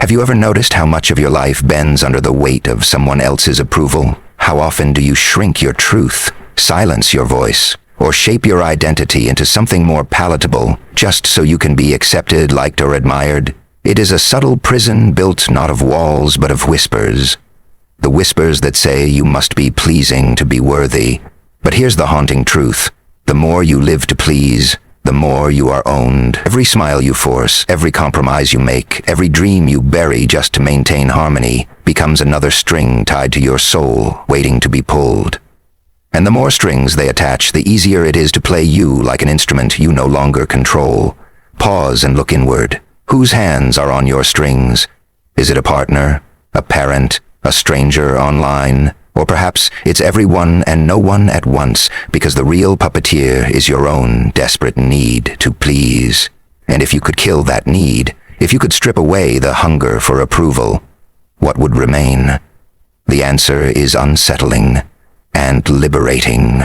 Have you ever noticed how much of your life bends under the weight of someone else's approval? How often do you shrink your truth, silence your voice, or shape your identity into something more palatable just so you can be accepted, liked, or admired? It is a subtle prison built not of walls but of whispers. The whispers that say you must be pleasing to be worthy. But here's the haunting truth. The more you live to please, the more you are owned. Every smile you force, every compromise you make, every dream you bury just to maintain harmony becomes another string tied to your soul, waiting to be pulled. And the more strings they attach, the easier it is to play you like an instrument you no longer control. Pause and look inward. Whose hands are on your strings? Is it a partner, a parent, a stranger online? Or perhaps it's everyone and no one at once, because the real puppeteer is your own desperate need to please. And if you could kill that need, if you could strip away the hunger for approval, what would remain? The answer is unsettling and liberating.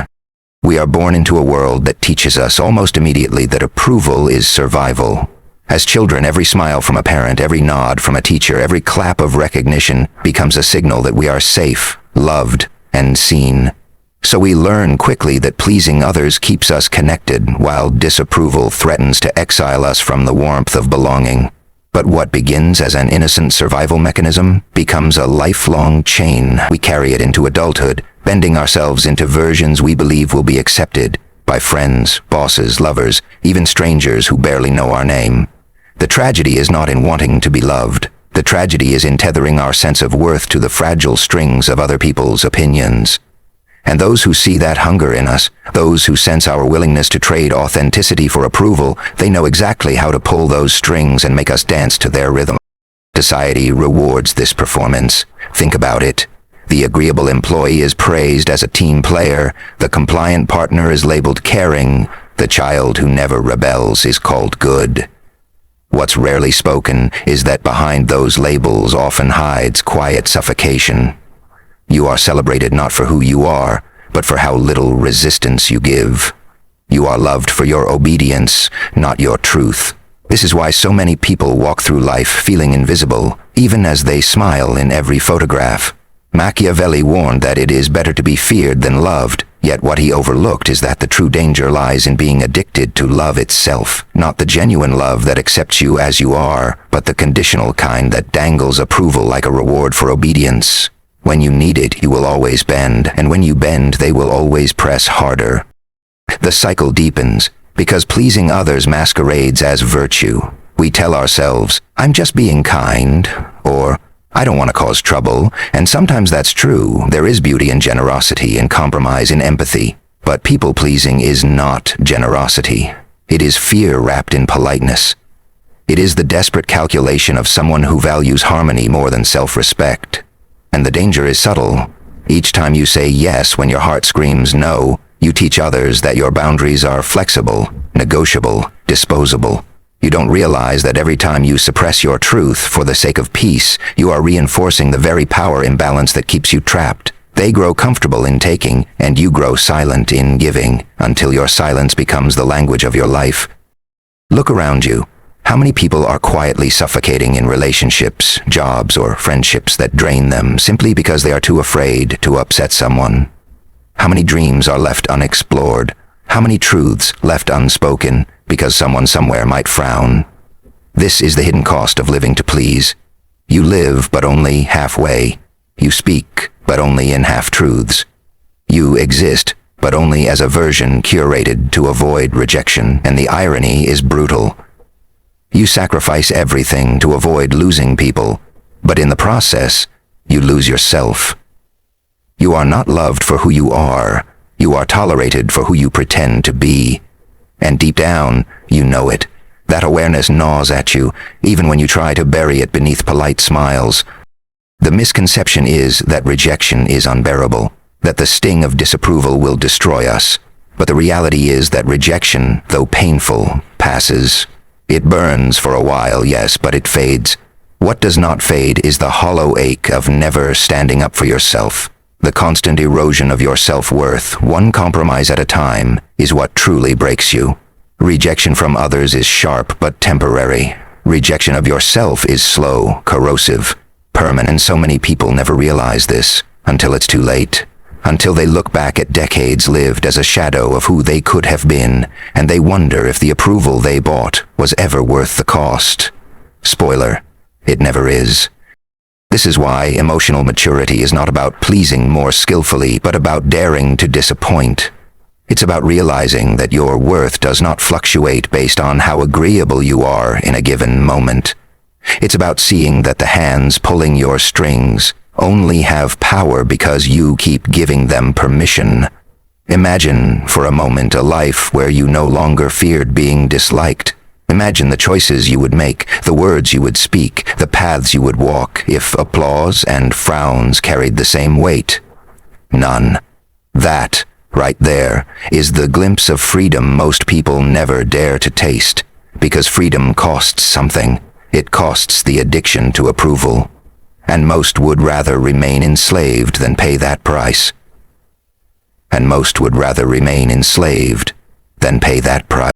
We are born into a world that teaches us almost immediately that approval is survival. As children, every smile from a parent, every nod from a teacher, every clap of recognition becomes a signal that we are safe, loved, and seen. So we learn quickly that pleasing others keeps us connected, while disapproval threatens to exile us from the warmth of belonging. But what begins as an innocent survival mechanism becomes a lifelong chain. We carry it into adulthood, bending ourselves into versions we believe will be accepted by friends, bosses, lovers, even strangers who barely know our name. The tragedy is not in wanting to be loved. The tragedy is in tethering our sense of worth to the fragile strings of other people's opinions. And those who see that hunger in us, those who sense our willingness to trade authenticity for approval, they know exactly how to pull those strings and make us dance to their rhythm. Society rewards this performance. Think about it. The agreeable employee is praised as a team player, the compliant partner is labeled caring, the child who never rebels is called good. What's rarely spoken is that behind those labels often hides quiet suffocation. You are celebrated not for who you are, but for how little resistance you give. You are loved for your obedience, not your truth. This is why so many people walk through life feeling invisible, even as they smile in every photograph. Machiavelli warned that it is better to be feared than loved, yet what he overlooked is that the true danger lies in being addicted to love itself, not the genuine love that accepts you as you are, but the conditional kind that dangles approval like a reward for obedience. When you need it, you will always bend, and when you bend, they will always press harder. The cycle deepens, because pleasing others masquerades as virtue. We tell ourselves, "I'm just being kind," or "I don't want to cause trouble," and sometimes that's true. There is beauty in generosity and compromise in empathy. But people-pleasing is not generosity. It is fear wrapped in politeness. It is the desperate calculation of someone who values harmony more than self-respect. And the danger is subtle. Each time you say yes when your heart screams no, you teach others that your boundaries are flexible, negotiable, disposable. You don't realize that every time you suppress your truth for the sake of peace, you are reinforcing the very power imbalance that keeps you trapped. They grow comfortable in taking, and you grow silent in giving, until your silence becomes the language of your life. Look around you. How many people are quietly suffocating in relationships, jobs, or friendships that drain them simply because they are too afraid to upset someone? How many dreams are left unexplored? How many truths left unspoken because someone somewhere might frown? This is the hidden cost of living to please. You live, but only halfway. You speak, but only in half-truths. You exist, but only as a version curated to avoid rejection, and the irony is brutal. You sacrifice everything to avoid losing people, but in the process, you lose yourself. You are not loved for who you are. You are tolerated for who you pretend to be. And deep down, you know it. That awareness gnaws at you, even when you try to bury it beneath polite smiles. The misconception is that rejection is unbearable, that the sting of disapproval will destroy us. But the reality is that rejection, though painful, passes. It burns for a while, yes, but it fades. What does not fade is the hollow ache of never standing up for yourself. The constant erosion of your self-worth, one compromise at a time, is what truly breaks you. Rejection from others is sharp but temporary. Rejection of yourself is slow, corrosive, permanent, and so many people never realize this until it's too late. Until they look back at decades lived as a shadow of who they could have been, and they wonder if the approval they bought was ever worth the cost. Spoiler, it never is. This is why emotional maturity is not about pleasing more skillfully, but about daring to disappoint. It's about realizing that your worth does not fluctuate based on how agreeable you are in a given moment. It's about seeing that the hands pulling your strings only have power because you keep giving them permission. Imagine, for a moment, a life where you no longer feared being disliked. Imagine the choices you would make, the words you would speak, the paths you would walk, if applause and frowns carried the same weight. None. That, right there, is the glimpse of freedom most people never dare to taste, because freedom costs something. It costs the addiction to approval, and most would rather remain enslaved than pay that price. And most would rather remain enslaved than pay that price.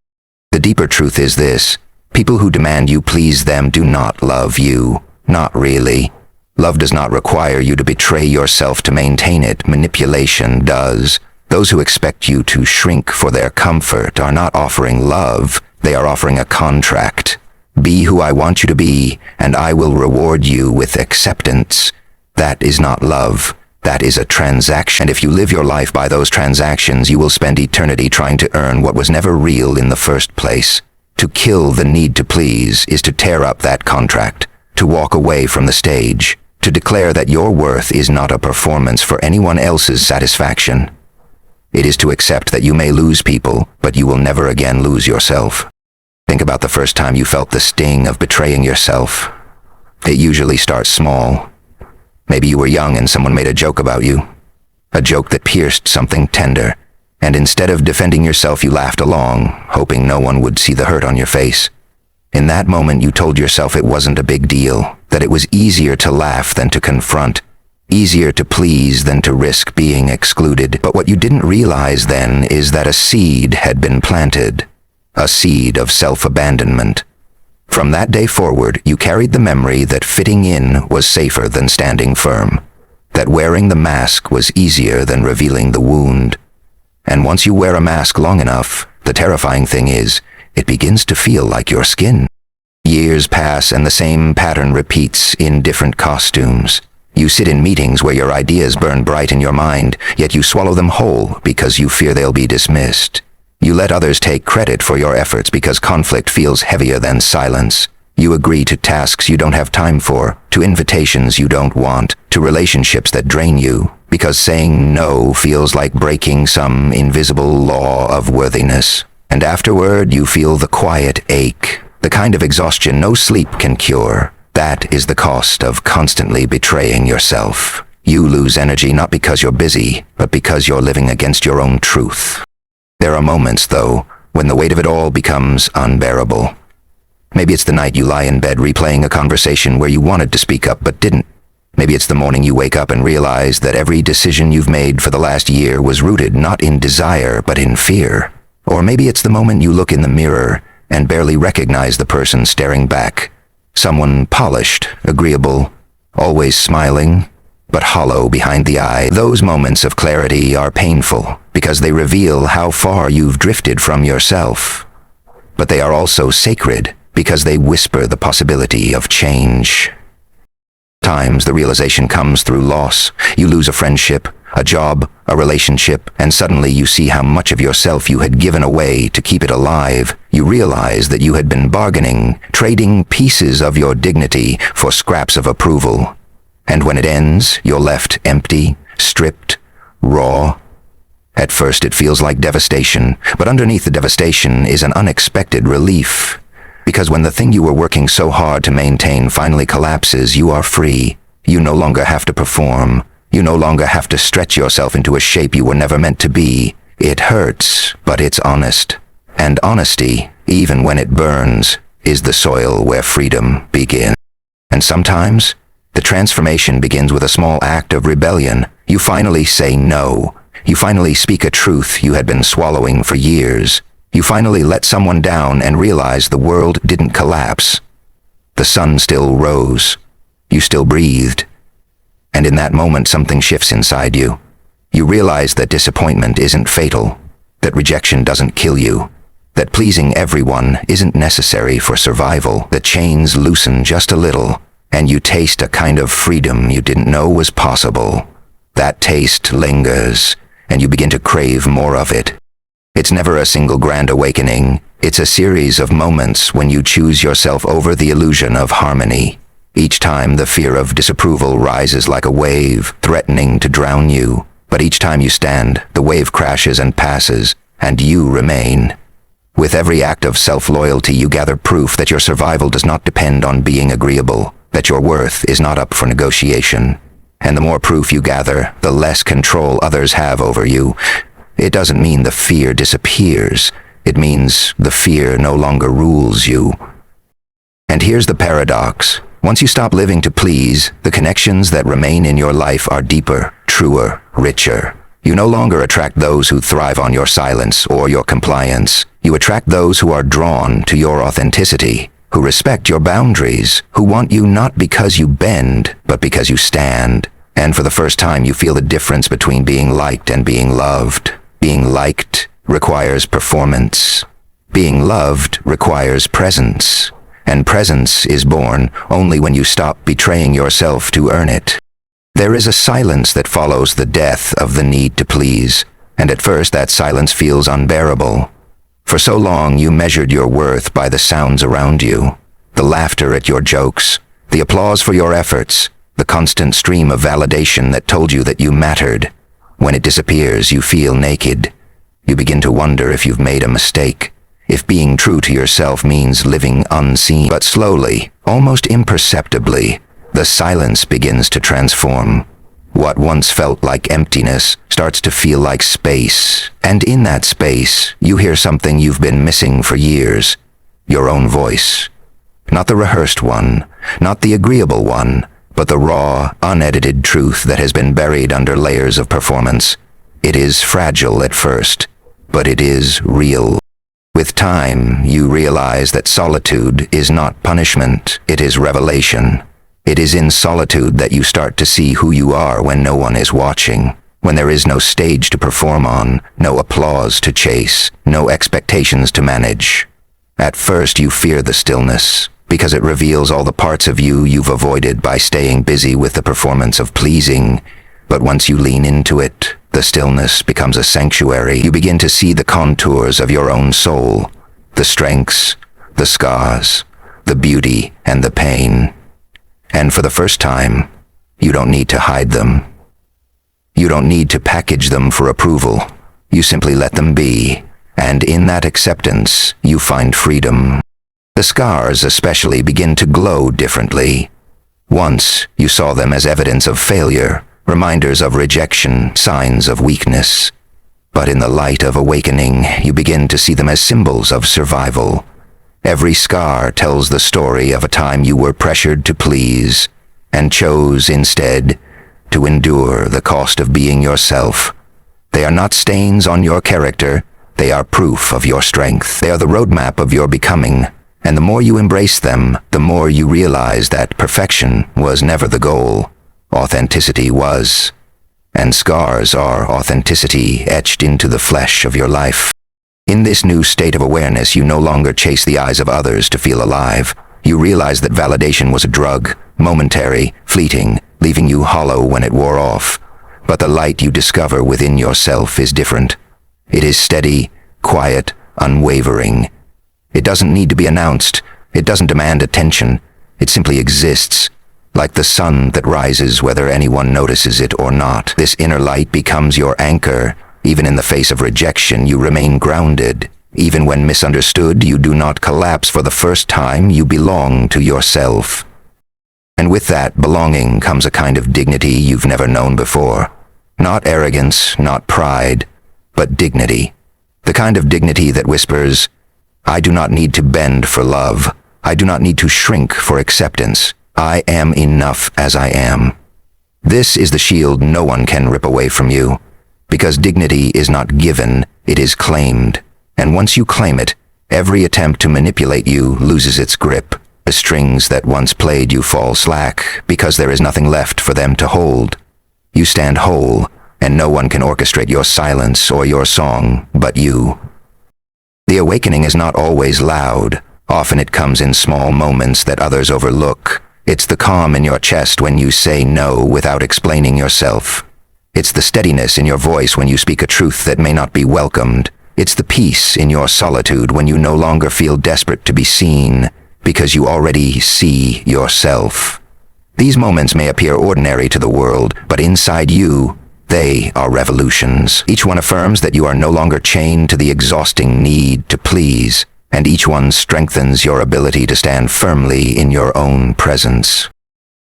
The deeper truth is this: people who demand you please them do not love you. Not really. Love does not require you to betray yourself to maintain it. Manipulation does. Those who expect you to shrink for their comfort are not offering love. They are offering a contract. Be who I want you to be, and I will reward you with acceptance. That is not love. That is a transaction. And if you live your life by those transactions, you will spend eternity trying to earn what was never real in the first place. To kill the need to please is to tear up that contract, to walk away from the stage, to declare that your worth is not a performance for anyone else's satisfaction. It is to accept that you may lose people, but you will never again lose yourself. Think about the first time you felt the sting of betraying yourself. It usually starts small. Maybe you were young and someone made a joke about you. A joke that pierced something tender, and instead of defending yourself, you laughed along, hoping no one would see the hurt on your face. In that moment, you told yourself it wasn't a big deal, that it was easier to laugh than to confront, easier to please than to risk being excluded. But what you didn't realize then is that a seed had been planted, a seed of self-abandonment. From that day forward, you carried the memory that fitting in was safer than standing firm, that wearing the mask was easier than revealing the wound. And once you wear a mask long enough, the terrifying thing is, it begins to feel like your skin. Years pass and the same pattern repeats in different costumes. You sit in meetings where your ideas burn bright in your mind, yet you swallow them whole because you fear they'll be dismissed. You let others take credit for your efforts because conflict feels heavier than silence. You agree to tasks you don't have time for, to invitations you don't want, to relationships that drain you, because saying no feels like breaking some invisible law of worthiness. And afterward, you feel the quiet ache, the kind of exhaustion no sleep can cure. That is the cost of constantly betraying yourself. You lose energy not because you're busy, but because you're living against your own truth. There are moments, though, when the weight of it all becomes unbearable. Maybe it's the night you lie in bed replaying a conversation where you wanted to speak up but didn't. Maybe it's the morning you wake up and realize that every decision you've made for the last year was rooted not in desire but in fear. Or maybe it's the moment you look in the mirror and barely recognize the person staring back. Someone polished, agreeable, always smiling, but hollow behind the eye. Those moments of clarity are painful because they reveal how far you've drifted from yourself. But they are also sacred because they whisper the possibility of change. Times the realization comes through loss. You lose a friendship, a job, a relationship, and suddenly you see how much of yourself you had given away to keep it alive. You realize that you had been bargaining, trading pieces of your dignity for scraps of approval. And when it ends, you're left empty, stripped, raw. At first it feels like devastation, but underneath the devastation is an unexpected relief. Because when the thing you were working so hard to maintain finally collapses, you are free. You no longer have to perform. You no longer have to stretch yourself into a shape you were never meant to be. It hurts, but it's honest. And honesty, even when it burns, is the soil where freedom begins. And sometimes, the transformation begins with a small act of rebellion. You finally say no. You finally speak a truth you had been swallowing for years. You finally let someone down and realize the world didn't collapse. The sun still rose. You still breathed. And in that moment, something shifts inside you. You realize that disappointment isn't fatal, that rejection doesn't kill you, that pleasing everyone isn't necessary for survival. The chains loosen just a little, and you taste a kind of freedom you didn't know was possible. That taste lingers, and you begin to crave more of it. It's never a single grand awakening. It's a series of moments when you choose yourself over the illusion of harmony. Each time the fear of disapproval rises like a wave, threatening to drown you. But each time you stand, the wave crashes and passes, and you remain. With every act of self-loyalty, you gather proof that your survival does not depend on being agreeable, that your worth is not up for negotiation. And the more proof you gather, the less control others have over you. It doesn't mean the fear disappears. It means the fear no longer rules you. And here's the paradox. Once you stop living to please, the connections that remain in your life are deeper, truer, richer. You no longer attract those who thrive on your silence or your compliance. You attract those who are drawn to your authenticity, who respect your boundaries, who want you not because you bend, but because you stand. And for the first time, you feel the difference between being liked and being loved. Being liked requires performance. Being loved requires presence. And presence is born only when you stop betraying yourself to earn it. There is a silence that follows the death of the need to please, and at first that silence feels unbearable. For so long you measured your worth by the sounds around you, the laughter at your jokes, the applause for your efforts, the constant stream of validation that told you that you mattered. When it disappears, you feel naked. You begin to wonder if you've made a mistake. If being true to yourself means living unseen. But slowly, almost imperceptibly, the silence begins to transform. What once felt like emptiness starts to feel like space. And in that space, you hear something you've been missing for years. Your own voice. Not the rehearsed one, not the agreeable one, but the raw, unedited truth that has been buried under layers of performance. It is fragile at first, but it is real. With time, you realize that solitude is not punishment, it is revelation. It is in solitude that you start to see who you are when no one is watching, when there is no stage to perform on, no applause to chase, no expectations to manage. At first, you fear the stillness, because it reveals all the parts of you you've avoided by staying busy with the performance of pleasing. But once you lean into it, the stillness becomes a sanctuary. You begin to see the contours of your own soul, the strengths, the scars, the beauty, and the pain. And for the first time, you don't need to hide them. You don't need to package them for approval. You simply let them be, and in that acceptance, you find freedom. The scars especially begin to glow differently. Once, you saw them as evidence of failure, reminders of rejection, signs of weakness. But in the light of awakening, you begin to see them as symbols of survival. Every scar tells the story of a time you were pressured to please, and chose instead to endure the cost of being yourself. They are not stains on your character, they are proof of your strength. They are the roadmap of your becoming, and the more you embrace them, the more you realize that perfection was never the goal. Authenticity was. And scars are authenticity etched into the flesh of your life. In this new state of awareness, you no longer chase the eyes of others to feel alive. You realize that validation was a drug, momentary, fleeting, leaving you hollow when it wore off. But the light you discover within yourself is different. It is steady, quiet, unwavering. It doesn't need to be announced. It doesn't demand attention. It simply exists. Like the sun that rises whether anyone notices it or not. This inner light becomes your anchor. Even in the face of rejection, you remain grounded. Even when misunderstood, you do not collapse. For the first time, you belong to yourself. And with that belonging comes a kind of dignity you've never known before. Not arrogance, not pride, but dignity. The kind of dignity that whispers, I do not need to bend for love. I do not need to shrink for acceptance. I am enough as I am. This is the shield no one can rip away from you. Because dignity is not given, it is claimed. And once you claim it, every attempt to manipulate you loses its grip. The strings that once played you fall slack because there is nothing left for them to hold. You stand whole, and no one can orchestrate your silence or your song but you. The awakening is not always loud. Often it comes in small moments that others overlook. It's the calm in your chest when you say no without explaining yourself. It's the steadiness in your voice when you speak a truth that may not be welcomed. It's the peace in your solitude when you no longer feel desperate to be seen, because you already see yourself. These moments may appear ordinary to the world, but inside you, they are revolutions. Each one affirms that you are no longer chained to the exhausting need to please, and each one strengthens your ability to stand firmly in your own presence.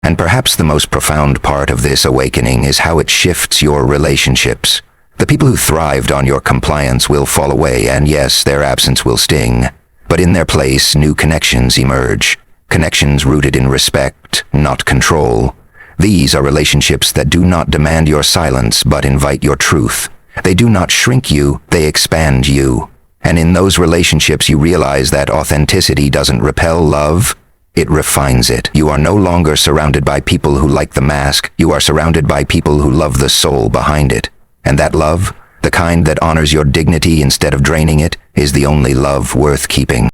And perhaps the most profound part of this awakening is how it shifts your relationships. The people who thrived on your compliance will fall away, and yes, their absence will sting. But in their place, new connections emerge. Connections rooted in respect, not control. These are relationships that do not demand your silence, but invite your truth. They do not shrink you, they expand you. And in those relationships you realize that authenticity doesn't repel love, it refines it. You are no longer surrounded by people who like the mask, you are surrounded by people who love the soul behind it. And that love, the kind that honors your dignity instead of draining it, is the only love worth keeping.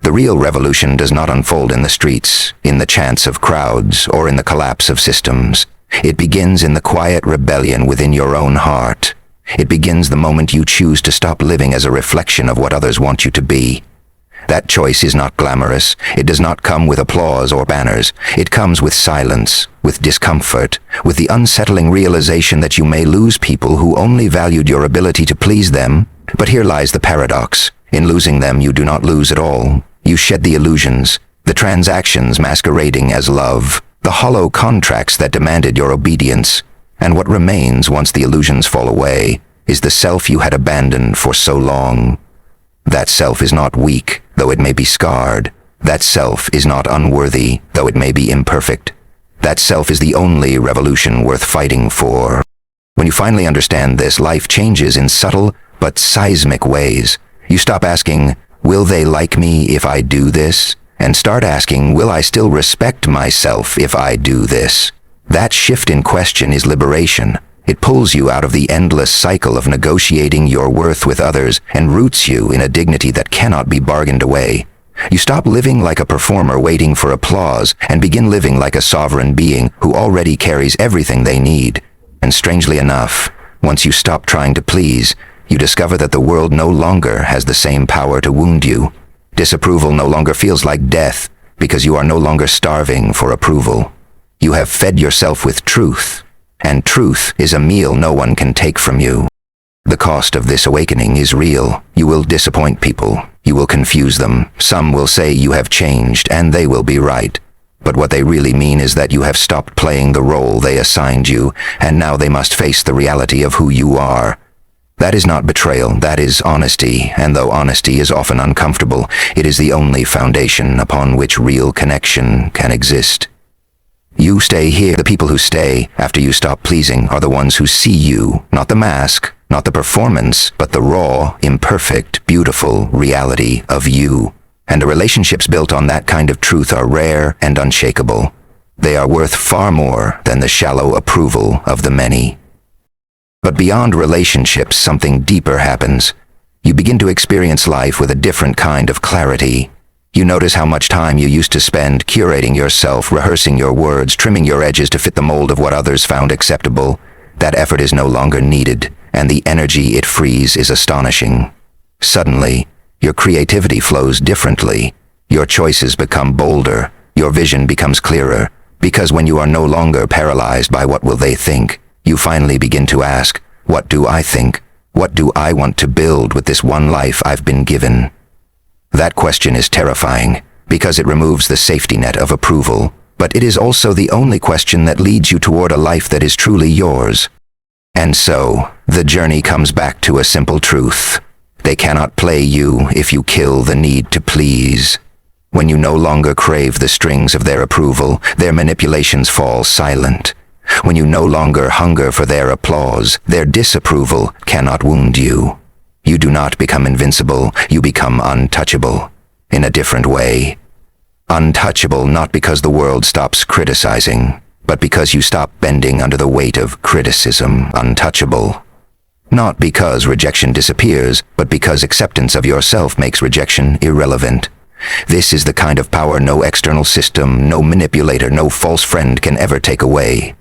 The real revolution does not unfold in the streets, in the chants of crowds, or in the collapse of systems. It begins in the quiet rebellion within your own heart. It begins the moment you choose to stop living as a reflection of what others want you to be. That choice is not glamorous. It does not come with applause or banners. It comes with silence, with discomfort, with the unsettling realization that you may lose people who only valued your ability to please them. But here lies the paradox. In losing them, you do not lose at all. You shed the illusions, the transactions masquerading as love, the hollow contracts that demanded your obedience. And what remains once the illusions fall away is the self you had abandoned for so long. That self is not weak, though it may be scarred. That self is not unworthy, though it may be imperfect. That self is the only revolution worth fighting for. When you finally understand this, life changes in subtle but seismic ways. You stop asking, will they like me if I do this? And start asking, will I still respect myself if I do this? That shift in question is liberation. It pulls you out of the endless cycle of negotiating your worth with others and roots you in a dignity that cannot be bargained away. You stop living like a performer waiting for applause and begin living like a sovereign being who already carries everything they need. And strangely enough, once you stop trying to please, you discover that the world no longer has the same power to wound you. Disapproval no longer feels like death because you are no longer starving for approval. You have fed yourself with truth, and truth is a meal no one can take from you. The cost of this awakening is real. You will disappoint people. You will confuse them. Some will say you have changed, and they will be right. But what they really mean is that you have stopped playing the role they assigned you, and now they must face the reality of who you are. That is not betrayal, that is honesty, and though honesty is often uncomfortable, it is the only foundation upon which real connection can exist. You stay here. The people who stay after you stop pleasing are the ones who see you, not the mask, not the performance, but the raw, imperfect, beautiful reality of you. And the relationships built on that kind of truth are rare and unshakable. They are worth far more than the shallow approval of the many. But beyond relationships, something deeper happens. You begin to experience life with a different kind of clarity. You notice how much time you used to spend curating yourself, rehearsing your words, trimming your edges to fit the mold of what others found acceptable. That effort is no longer needed, and the energy it frees is astonishing. Suddenly, your creativity flows differently. Your choices become bolder. Your vision becomes clearer. Because when you are no longer paralyzed by what will they think, you finally begin to ask, what do I think? What do I want to build with this one life I've been given? That question is terrifying, because it removes the safety net of approval, but it is also the only question that leads you toward a life that is truly yours. And so, the journey comes back to a simple truth. They cannot play you if you kill the need to please. When you no longer crave the strings of their approval, their manipulations fall silent. When you no longer hunger for their applause, their disapproval cannot wound you. You do not become invincible, you become untouchable. In a different way. Untouchable not because the world stops criticizing, but because you stop bending under the weight of criticism. Untouchable. Not because rejection disappears, but because acceptance of yourself makes rejection irrelevant. This is the kind of power no external system, no manipulator, no false friend can ever take away.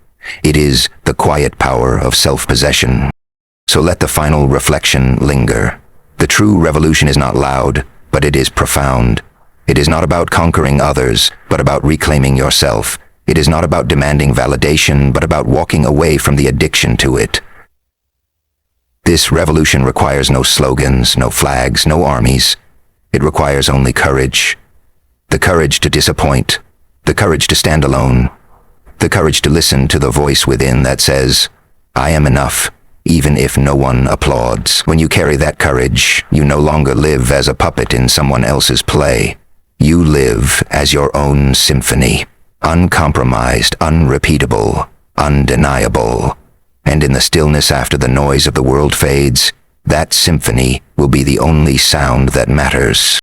It is the quiet power of self-possession. So let the final reflection linger. The true revolution is not loud, but it is profound. It is not about conquering others, but about reclaiming yourself. It is not about demanding validation, but about walking away from the addiction to it. This revolution requires no slogans, no flags, no armies. It requires only courage. The courage to disappoint. The courage to stand alone. The courage to listen to the voice within that says, I am enough, even if no one applauds. When you carry that courage, you no longer live as a puppet in someone else's play. You live as your own symphony, uncompromised, unrepeatable, undeniable. And in the stillness after the noise of the world fades, that symphony will be the only sound that matters.